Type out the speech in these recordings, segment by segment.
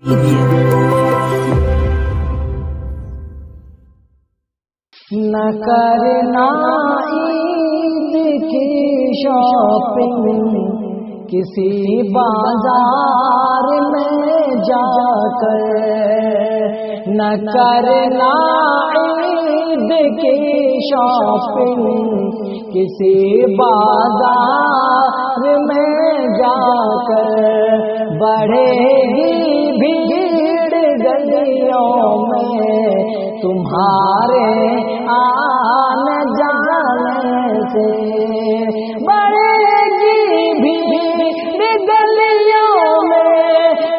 نہ کرنا عید کی شاپنگ کسی بازار میں جا کر، نہ کرنا عید کی شاپنگ کسی بازار میں جا کر، بڑھے گی بھیڑ گلیوں میں تمہارے آنے جانے سے، بڑھے گی بھیڑ گلیوں میں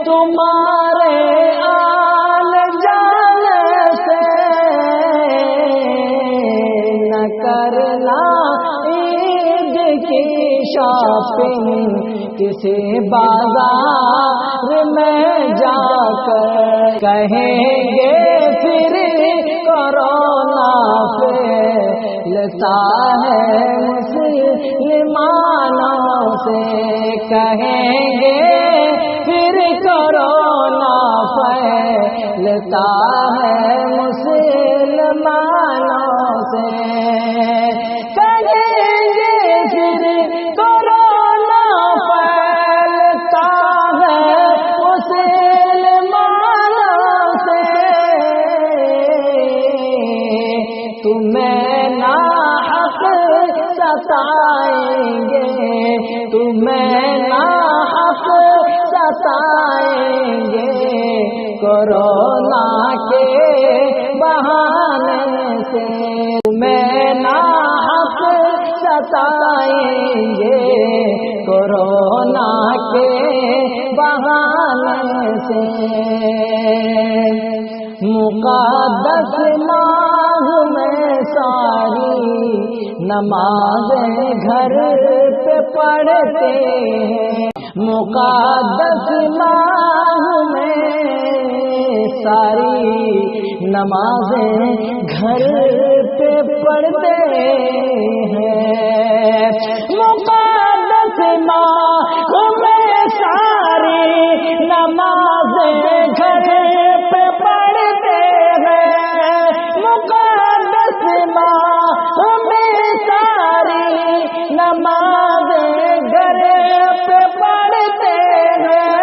تمہارے آنے جانے سے، نہ کرنا عید کی شاپنگ کسی بازار میں جا کر، کہیں گے پھر کورونا پھیلتا ہے مسلمانوں سے، کہیں گے پھر کورونا پھیلتا ہے مسلمانوں سے، کہیں گے پھر کورونا پھیلتا ہے مسلمانوں سے، تمہیں ناحق ستائیں گے، تمہیں ناحق ستائیں گے، کورونا کے بہانے سے، تمہیں ناحق ستائیں گے، کورونا کے بہانے سے، مقدس ماہ میں ساری نمازیں گھر پہ پڑھتے ہیں، مقدس ماہ میں ساری نمازیں گھر پہ پڑھتے ہیں، مقدس ماہ میں ساری نمازیں گھر پہ پڑھتے ہیں، مقدس ماہ میں ساری نمازیں گھر پہ پڑھتے ہیں،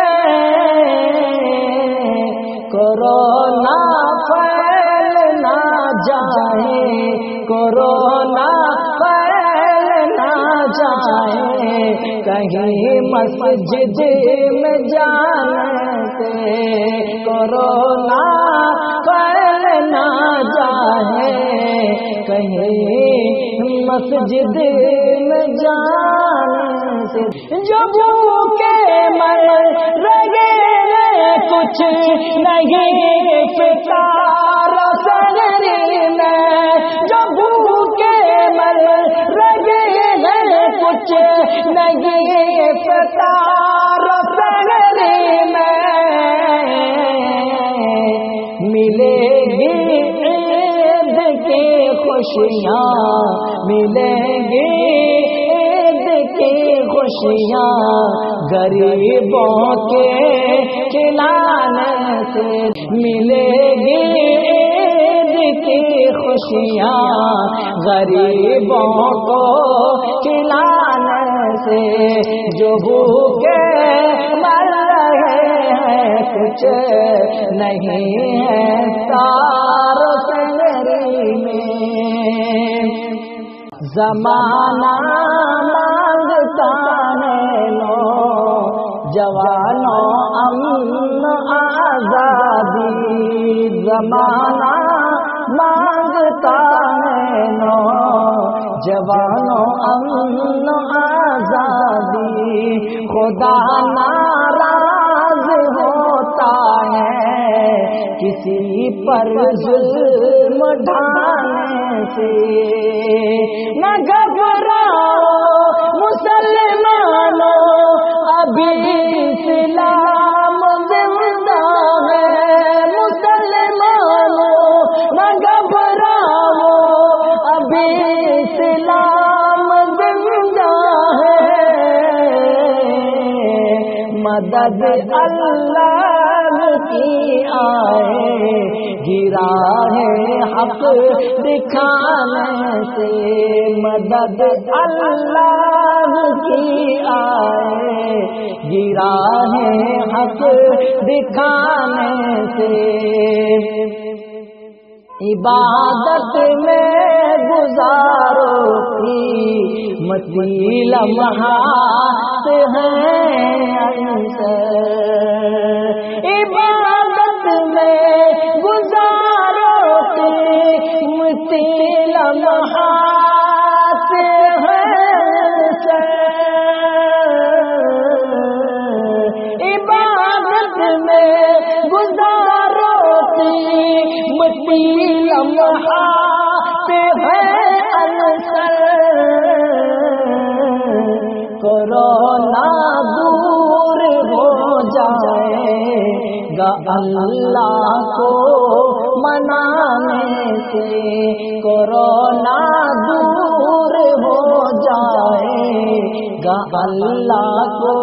کورونا پھیل نہ جائے، کورونا پھیل نہ جائے، کہیں مسجد میں جانے سے، کورونا پھیل نہ جائے، کہیں مسجد میں جانے سے، جو بھوکے مر رہے کچھ نہیں فطار سحری میں، جو بھوکے مر رہے کچھ نہیں فطار سحری میں، ملے گی عید کی خوشیاں، ملیں گی عید کی خوشیاں، غریبوں کے کھلانے سے، ملے گی عید کی خوشیاں، غریبوں کو کھلانے سے، جو بھوکے مر رہے ہیں کچھ نہیں ہے تار سحری میں، زمانہ مانگتا ہے جوانوں امن آزادی، زمانہ مانگتا ہے جوانوں امن آزادی، خدا ناراض ہوتا ہے کسی پر ظلم ڈھانے سے، نہ گھبراؤ مسلمانوں ابھی اسلام زندہ ہے، مسلمانوں نہ گھبراؤ ابھی اسلام زندہ ہے، مدد اللہ کی آئے گرا ہے حق دکھانے سے، مدد اللہ کی آئے گرا ہے حق دکھانے سے۔ عبادت میں گزارو قیمتی لمحات ہیں اکثر، عبادت میں گزارو قیمتی لمحات ہیں اکثر، عبادت میں گزارو قیمتی لمحات ہیں اکثر، کورونا دور ہو جائے گا اللہ کو منانے سے، کورونا دور ہو جائے گا اللہ کو